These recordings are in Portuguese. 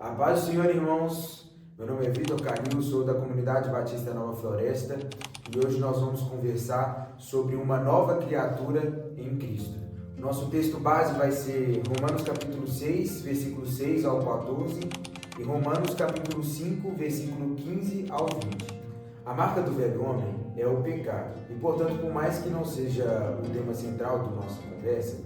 A paz do Senhor, irmãos. Meu nome é Vitor Canil, sou da Comunidade Batista Nova Floresta e hoje nós vamos conversar sobre uma nova criatura em Cristo. O nosso texto base vai ser Romanos capítulo 6, versículo 6 ao 14 e Romanos capítulo 5, versículo 15 ao 20. A marca do velho homem é o pecado e, portanto, por mais que não seja o tema central da nossa conversa,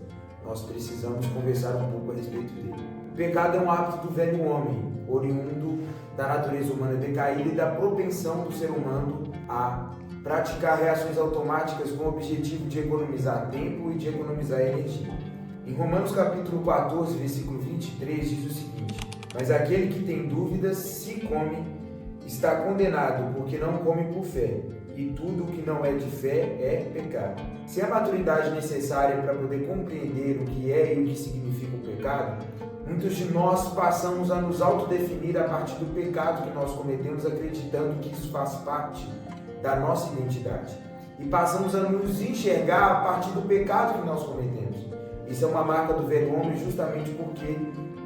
nós precisamos conversar um pouco a respeito dele. O pecado é um hábito do velho homem, oriundo da natureza humana decaída e da propensão do ser humano a praticar reações automáticas com o objetivo de economizar tempo e de economizar energia. Em Romanos capítulo 14, versículo 23, diz o seguinte: mas aquele que tem dúvidas, se come, está condenado, porque não come por fé, e tudo o que não é de fé é pecado. Sem a maturidade necessária para poder compreender o que é e o que significa o pecado, muitos de nós passamos a nos autodefinir a partir do pecado que nós cometemos, acreditando que isso faz parte da nossa identidade. E passamos a nos enxergar a partir do pecado que nós cometemos. Isso é uma marca do velho homem justamente porque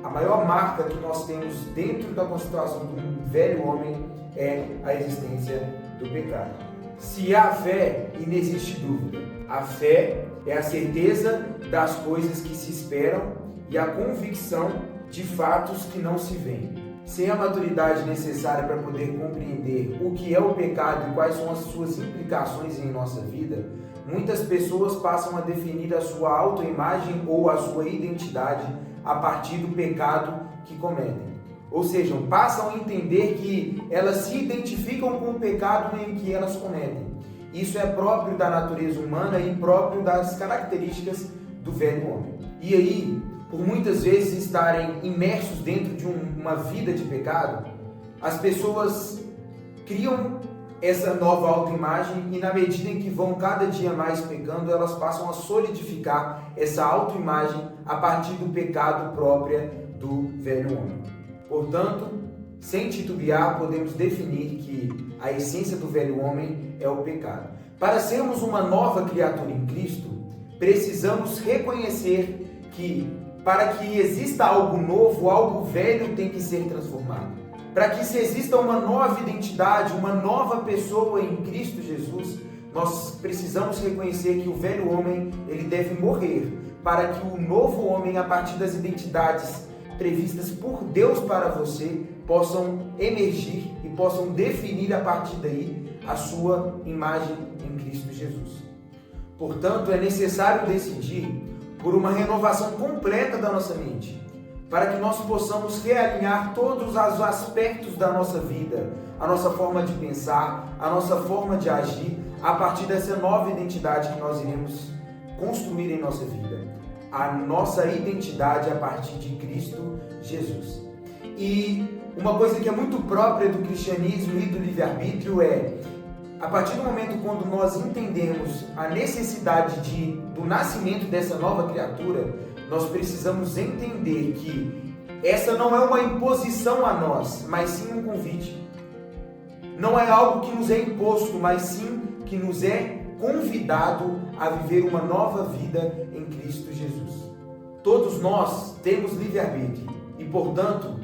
a maior marca que nós temos dentro da constituição do velho homem é a existência do pecado. Se há fé, inexiste dúvida. A fé é a certeza das coisas que se esperam e a convicção de fatos que não se veem. Sem a maturidade necessária para poder compreender o que é o pecado e quais são as suas implicações em nossa vida, muitas pessoas passam a definir a sua autoimagem ou a sua identidade a partir do pecado que cometem. Ou seja, passam a entender que elas se identificam com o pecado em que elas cometem. Isso é próprio da natureza humana e próprio das características do velho homem. E aí, por muitas vezes estarem imersos dentro de uma vida de pecado, as pessoas criam essa nova autoimagem e, na medida em que vão cada dia mais pecando, elas passam a solidificar essa autoimagem a partir do pecado própria do velho homem. Portanto, sem titubear, podemos definir que a essência do velho homem é o pecado. Para sermos uma nova criatura em Cristo, precisamos reconhecer que, para que exista algo novo, algo velho tem que ser transformado. Para que se exista uma nova identidade, uma nova pessoa em Cristo Jesus, nós precisamos reconhecer que o velho homem ele deve morrer, para que o novo homem, a partir das identidades previstas por Deus para você, possam emergir e possam definir a partir daí a sua imagem em Cristo Jesus. Portanto, é necessário decidir por uma renovação completa da nossa mente, para que nós possamos realinhar todos os aspectos da nossa vida, a nossa forma de pensar, a nossa forma de agir, a partir dessa nova identidade que nós iremos construir em nossa vida. A nossa identidade a partir de Cristo Jesus. E uma coisa que é muito própria do cristianismo e do livre-arbítrio é, a partir do momento quando nós entendemos a necessidade do nascimento dessa nova criatura, nós precisamos entender que essa não é uma imposição a nós, mas sim um convite. Não é algo que nos é imposto, mas sim que nos é convidado a viver uma nova vida em Cristo Jesus. Todos nós temos livre-arbítrio e, portanto,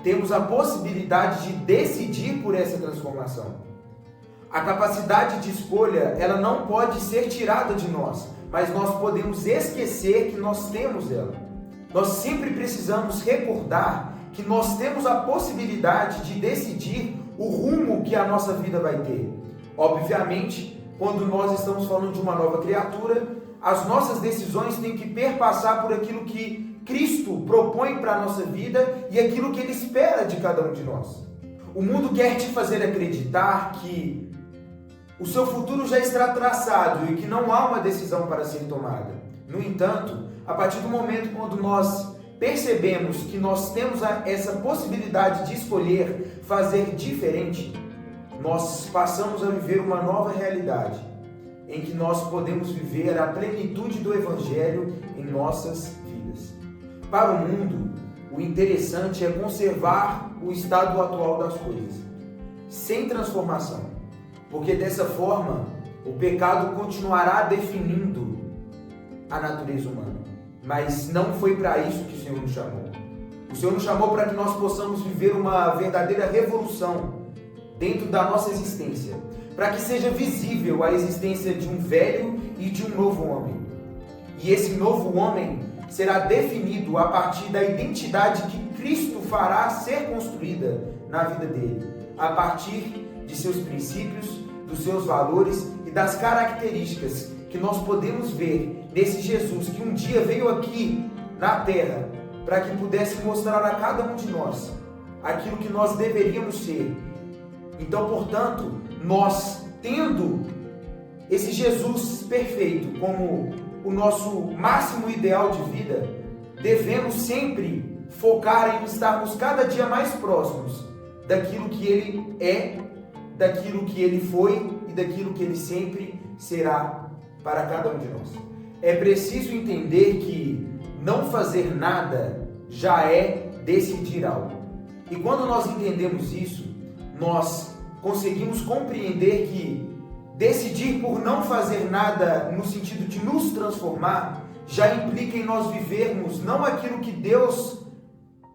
temos a possibilidade de decidir por essa transformação. A capacidade de escolha, ela não pode ser tirada de nós, mas nós podemos esquecer que nós temos ela. Nós sempre precisamos recordar que nós temos a possibilidade de decidir o rumo que a nossa vida vai ter. Obviamente, quando nós estamos falando de uma nova criatura, as nossas decisões têm que perpassar por aquilo que Cristo propõe para a nossa vida e aquilo que Ele espera de cada um de nós. O mundo quer te fazer acreditar que o seu futuro já está traçado e que não há uma decisão para ser tomada. No entanto, a partir do momento quando nós percebemos que nós temos essa possibilidade de escolher fazer diferente, nós passamos a viver uma nova realidade, em que nós podemos viver a plenitude do Evangelho em nossas vidas. Para o mundo, o interessante é conservar o estado atual das coisas, sem transformação, porque dessa forma o pecado continuará definindo a natureza humana. Mas não foi para isso que o Senhor nos chamou. O Senhor nos chamou para que nós possamos viver uma verdadeira revolução dentro da nossa existência, para que seja visível a existência de um velho e de um novo homem. E esse novo homem será definido a partir da identidade que Cristo fará ser construída na vida dele, a partir de seus princípios, dos seus valores e das características que nós podemos ver nesse Jesus que um dia veio aqui na terra para que pudesse mostrar a cada um de nós aquilo que nós deveríamos ser. Então, portanto, nós, tendo esse Jesus perfeito como o nosso máximo ideal de vida, devemos sempre focar em estarmos cada dia mais próximos daquilo que Ele é, daquilo que Ele foi e daquilo que Ele sempre será para cada um de nós. É preciso entender que não fazer nada já é decidir algo. E quando nós entendemos isso, nós conseguimos compreender que decidir por não fazer nada no sentido de nos transformar já implica em nós vivermos não aquilo que Deus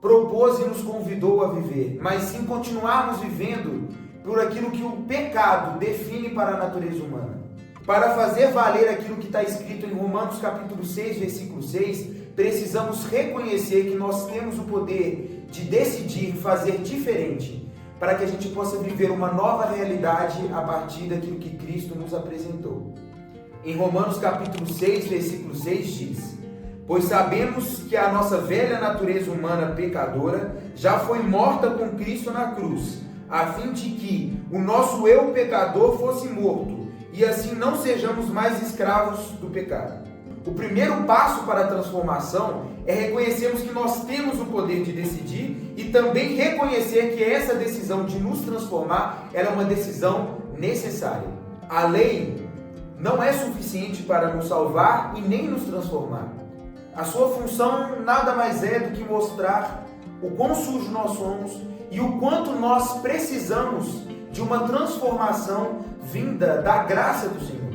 propôs e nos convidou a viver, mas sim continuarmos vivendo por aquilo que o pecado define para a natureza humana. Para fazer valer aquilo que está escrito em Romanos capítulo 6, versículo 6, precisamos reconhecer que nós temos o poder de decidir fazer diferente, para que a gente possa viver uma nova realidade a partir daquilo que Cristo nos apresentou. Em Romanos capítulo 6, versículo 6 diz: pois sabemos que a nossa velha natureza humana pecadora já foi morta com Cristo na cruz, a fim de que o nosso eu pecador fosse morto, e assim não sejamos mais escravos do pecado. O primeiro passo para a transformação é reconhecermos que nós temos o poder de decidir e também reconhecer que essa decisão de nos transformar é uma decisão necessária. A lei não é suficiente para nos salvar e nem nos transformar. A sua função nada mais é do que mostrar o quão sujo nós somos e o quanto nós precisamos de uma transformação vinda da graça do Senhor.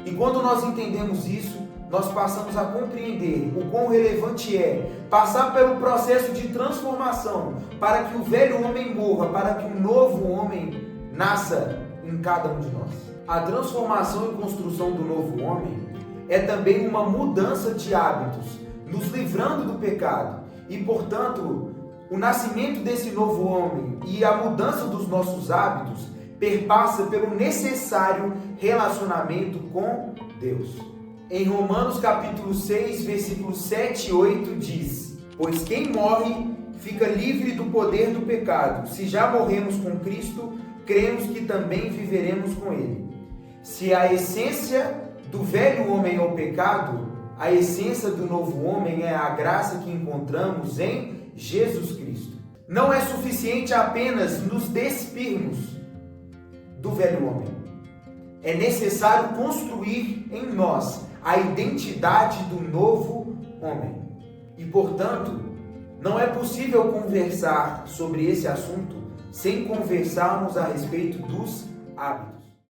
E quando nós entendemos isso, nós passamos a compreender o quão relevante é passar pelo processo de transformação para que o velho homem morra, para que um novo homem nasça em cada um de nós. A transformação e construção do novo homem é também uma mudança de hábitos, nos livrando do pecado. E, portanto, o nascimento desse novo homem e a mudança dos nossos hábitos perpassa pelo necessário relacionamento com Deus. Em Romanos capítulo 6, versículos 7 e 8 diz: pois quem morre fica livre do poder do pecado. Se já morremos com Cristo, cremos que também viveremos com Ele. Se a essência do velho homem é o pecado, a essência do novo homem é a graça que encontramos em Jesus Cristo. Não é suficiente apenas nos despirmos do velho homem. É necessário construir em nós a identidade do novo homem. E, portanto, não é possível conversar sobre esse assunto sem conversarmos a respeito dos hábitos.